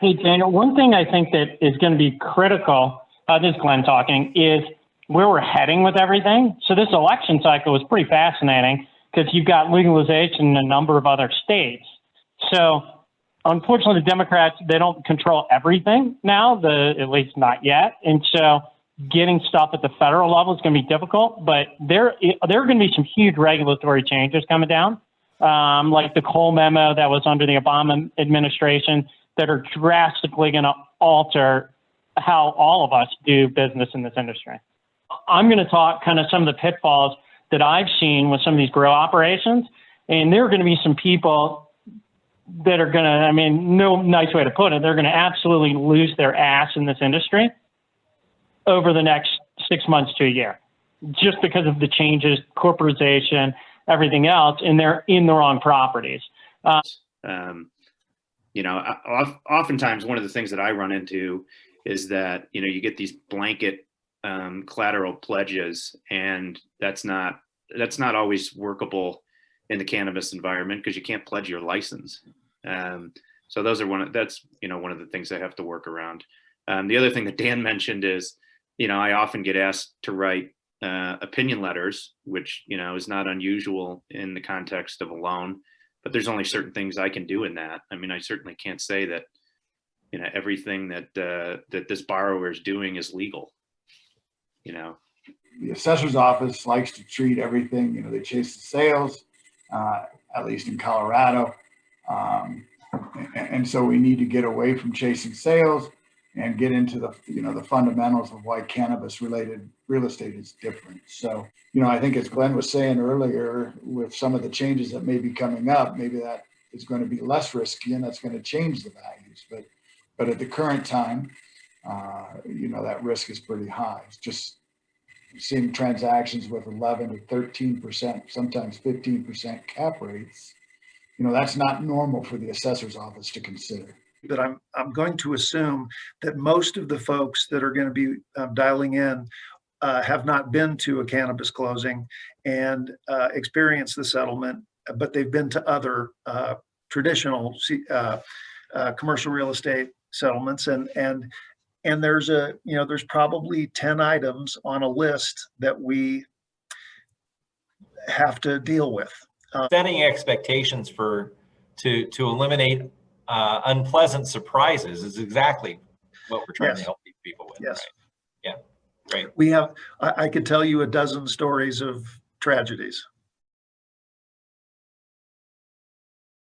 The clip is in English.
Hey, Daniel, one thing I think that is going to be critical, this is Glenn talking, is where we're heading with everything. So this election cycle was pretty fascinating because you've got legalization in a number of other states. So unfortunately, the Democrats, they don't control everything now, at least not yet. And so getting stuff at the federal level is going to be difficult, but there are going to be some huge regulatory changes coming down, like the Cole memo that was under the Obama administration, that are drastically going to alter how all of us do business in this industry. I'm going to talk kind of some of the pitfalls that I've seen with some of these grow operations, and there are going to be some people that are going to, I mean, no nice way to put it, they're going to absolutely lose their ass in this industry over the next 6 months to a year, just because of the changes, corporatization, everything else, and they're in the wrong properties. You know, oftentimes one of the things that I run into is that, you know, you get these blanket collateral pledges, and that's not always workable in the cannabis environment because you can't pledge your license. So those are that's one of the things I have to work around. The other thing that Dan mentioned is, you know, I often get asked to write opinion letters, which, you know, is not unusual in the context of a loan. But there's only certain things I can do in that. I mean, I certainly can't say that, you know, everything that that this borrower is doing is legal. You know, the assessor's office likes to treat everything. You know, they chase the sales, at least in Colorado, and so we need to get away from chasing sales and get into the the fundamentals of why cannabis-related real estate is different. So, you know, I think as Glenn was saying earlier, with some of the changes that may be coming up, maybe that is going to be less risky, and that's going to change the values. But at the current time, you know, that risk is pretty high. It's just seeing transactions with 11 to 13%, sometimes 15% cap rates. You know, that's not normal for the assessor's office to consider. But I'm going to assume that most of the folks that are going to be dialing in have not been to a cannabis closing and experienced the settlement, but they've been to other traditional commercial real estate settlements, and there's there's probably 10 items on a list that we have to deal with. Setting expectations to eliminate unpleasant surprises is exactly what we're trying to help people with. Yes. Right? Yeah. Great. We have, I could tell you a dozen stories of tragedies.